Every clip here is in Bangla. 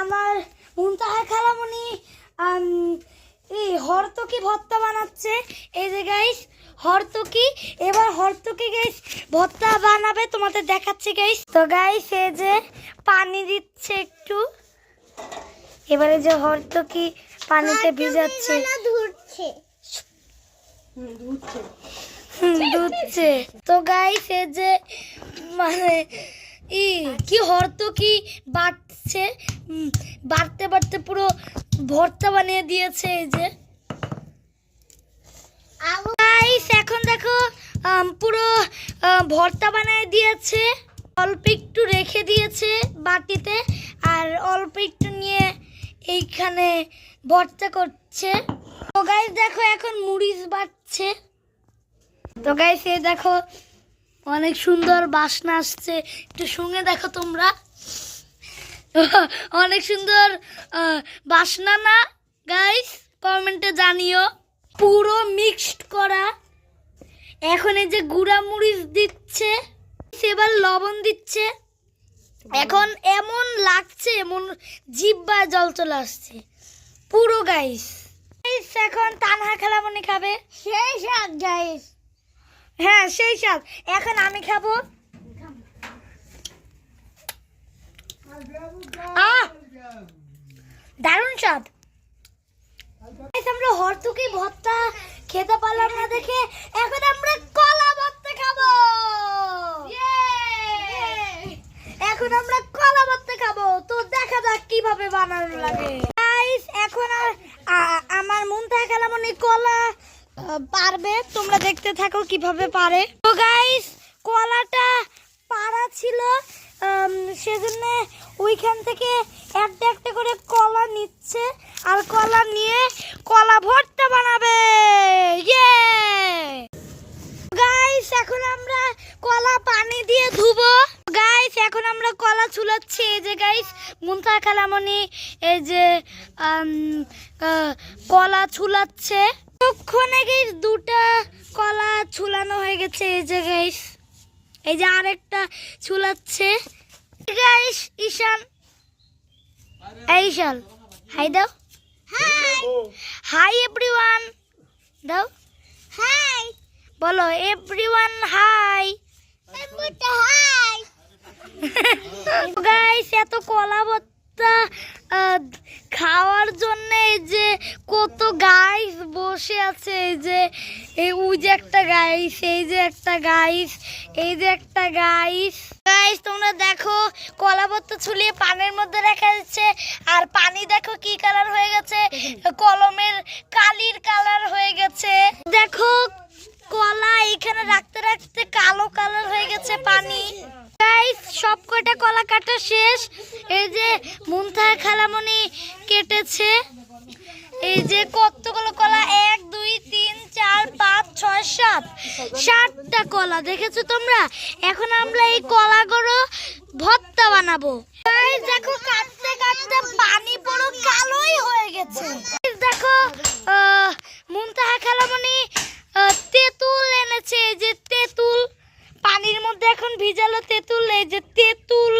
আমার মুনতাহা খালামণি এই হরতকি ভর্তা বানাচ্ছে। এই যে গাইস হরতকি, এবার হরতকি গাইস ভর্তা বানাবে, তোমাদের দেখাচ্ছি গাইস। তো গাইস এই যে পানি দিচ্ছে একটু, এবারে যে হরতকি পানিতে ভিজাচ্ছে, দুধছে। তো গাইস এই যে মানে কি হরতকি বাটছে, বাড়তে বাড়তে পুরো ভর্তা বানিয়ে দিয়েছে। এই যে গাইস এখন দেখো পুরো ভর্তা বানিয়ে দিয়েছে, অল্প একটু রেখে দিয়েছে বাটিতে, আর অল্প একটু নিয়ে এইখানে ভর্তা করছে। তো গাইস দেখো এখন মরিচ বাটছে। তো গাইস এই দেখো অনেক সুন্দর বাসনা আসছে, একটু শুনে দেখো তোমরা, অনেক সুন্দর বাসনা না গাইস? কমেন্টে জানিও। পুরো মিক্সড করা, এখন এই যে গুঁড়া মরিচ দিচ্ছে, এবার লবণ দিচ্ছে। এখন এমন লাগছে, এমন জিহ্বায় জল চলে আসছে পুরো গাইস। এখন তানহা খালামণি খাবে সেই স্বাদ গাইস। হ্যাঁ সেই স্বাদ, এখন আমি খাবো। দারুণ স্বাদ। আমরা হরতকি ভর্তা খেতে পারলাম না দেখে এখন আমরা কলা ভর্তা খাবো। এখন আমরা কলা ভর্তা খাবো, তো দেখা যাক কিভাবে বানানো লাগে। গাইস এখন আমার মুনতাহা খালামণি কলা পারবে, তোমরা দেখতে থাকো কিভাবে পারে। তো গাইস কলাটা পাড়া ছিল, সেজন্য ওইখান থেকে একটা একটা করে কলা নিচ্ছে, আর কলা নিয়ে কলা ভর্তা বানাবে। ইয়ে গাইস এখন আমরা কলা পানি দিয়ে ধুবো। গাইস এখন আমরা কলা ছুলাচ্ছি। এই যে গাইস মুনতাহা খালামণি এই যে কলা ছুলাচ্ছে। ততক্ষণে গাইস দুটা কলা ছুলানো হয়ে গেছে। এই যে গাইস এই যে আরেকটা ছুলাচ্ছে। গাইস ঈশান, এই ঈশান হাই দাও। হাই হাই এভরিওয়ান দাও। হাই বলো এভরিওয়ান হাই। হাই গাইস এত কলা ভর্তা খাওয়ার জন্য এই যে কত গাইস বসে আছে। এই যে ওই যে একটা গাইস, এই যে একটা গাইস, এই যে একটা গাইস। গাইস তোমরা দেখো কলা ভর্তা ছুলিয়ে পানির মধ্যে রাখা যাচ্ছে, আর পানি দেখো কি কালার হয়ে গেছে, কলমের কালির কালার হয়ে গেছে। দেখো কলা এখানে রাখতে রাখতে কালো কালার হয়ে গেছে পানি। গাইস সব কয়টা কলা কাটা শেষ। এই যে মুনতাহা খালামণি কেটেছে। এই যে কতগুলো কলা, 1 2 3 4 5 6 7 7টা কলা দেখেছো তোমরা। এখন আমরা এই কলাগুলো ভর্তা বানাবো। গাইস দেখো কাটতে কাটতে পানি পুরো কালোই হয়ে গেছে। দেখো মুনতাহা খালামণি তেঁতুল এনেছে। এই যে তেঁতুল পানির মধ্যে এখন ভিজালো তেঁতুল। এই যে তেঁতুল,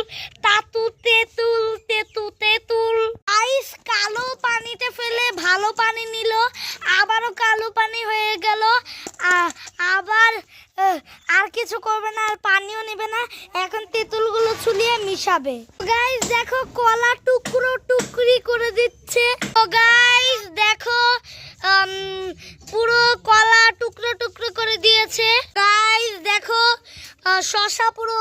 তাতু তেঁতুল, তেঁতু তেঁতুল। গাইস কালো পানিতে ফেলে ভালো পানি নিল, আবারও কালো পানি হয়ে গেল। আবার আর কিছু করবে না, আর পানিও নেবে না, এখন তেঁতুলগুলো ছুলিয়ে মিশাবে। গাইস দেখো কলা টুকরো টুকরি করে দিচ্ছে। তো গাইস দেখো পুরো কলা টুকরো টুকরো করে দিয়েছে। গাইস দেখো শসা পুরো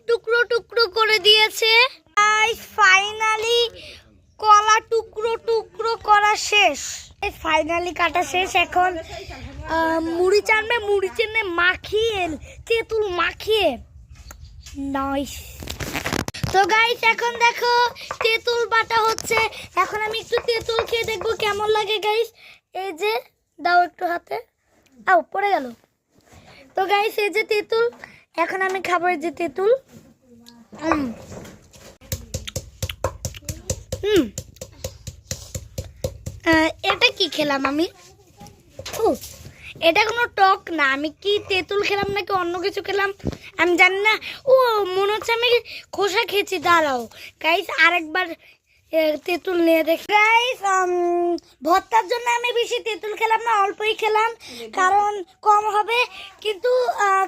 টুকরো টুকরো করে দিয়েছে। গাইস ফাইনালি কলা টুকরো টুকরো করা শেষ, ফাইনালি কাটা শেষ। এখন মুড়ি চানবে, মুড়ি চেনে মাখিয়ে তেঁতুল মাখিয়ে নাইস। তো গাইস এখন দেখো তেঁতুল বাটা হচ্ছে। এখন আমি একটু তেঁতুল খেয়ে দেখবো কেমন লাগে গাইস। এই যে দাও একটু হাতে, আও পড়ে গেল। তো গাইস এই যে তেঁতুল, এখন আমি খাবো এই যে তেঁতুল। এটা কি খেলাম আমি? এটা কোনো টক না, আমি কি তেঁতুল খেলাম নাকি অন্য কিছু খেলাম আমি জানি না। ও মনে হচ্ছে আমি খোসা খেয়েছি। দাঁড়াও গাইস, আরেকবার তেঁতুল নিয়ে দেখি। গাইস ভর্তার জন্য আমি বেশি তেঁতুল খেলাম না, অল্পই খেলাম, কারণ কম হবে। কিন্তু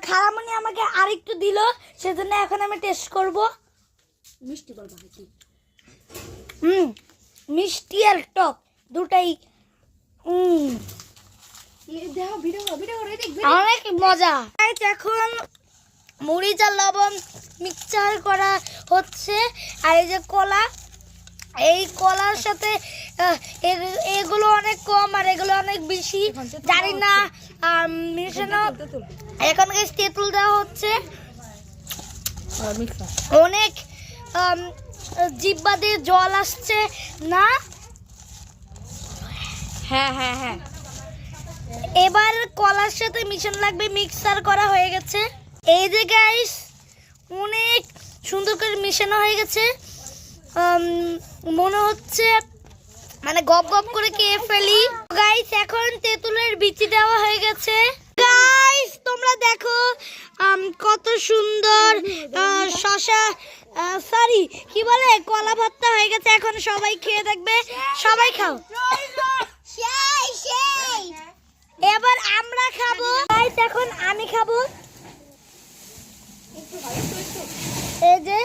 খালামণি আমাকে আরেকটু দিল, সেজন্য এখন আমি টেস্ট করব। মিষ্টি বলবা কি? মিষ্টি আর টক দুটাই দেখো ভিডিও অনেক মজা। এখন মরিচ আর লবণ মিক্সচার করা হচ্ছে। আর এই যে কলা, এই কলার সাথে এগুলো অনেক কম আর এগুলো অনেক বেশি, জানি না মিশানো। এখন গাইস তেঁতুল দেওয়া হচ্ছে। অনেক জিহ্বা দিয়ে জল আসছে না? হ্যাঁ হ্যাঁ হ্যাঁ। এবার কলার সাথে মিশানো লাগবে। মিক্সার করা হয়ে গেছে। এই যে গাইস অনেক সুন্দর করে মিশানো হয়ে গেছে। মনে হচ্ছে মানে গপ গপ করে খেয়ে ফেলি। গাইস এখন তেঁতুলের বিচি দেওয়া হয়ে গেছে। গাইস তোমরা দেখো কত সুন্দর শশা, সরি কি বলে, কলা ভর্তা হয়ে গেছে। এখন সবাই খেয়ে দেখবে। সবাই খাও। এবার আমরা খাবো। গাইস এখন আমি খাবো। এই যে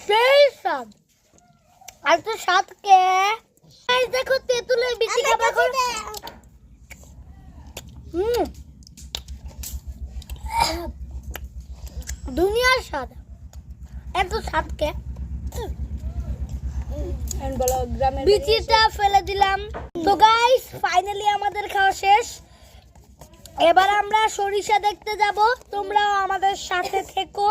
সেই স্বাদ, আর তো স্বাদ কে। গাইস দেখো তেঁতুলের বিচি খাবো এখন। দুনিয়ার স্বাদ, এত স্বাদ কে। বিচিটা ফেলে দিলাম। তো গাইস ফাইনালি আমাদের খাওয়া শেষ। এবার আমরা সরিষা দেখতে যাব, তোমরাও আমাদের সাথে থেকো।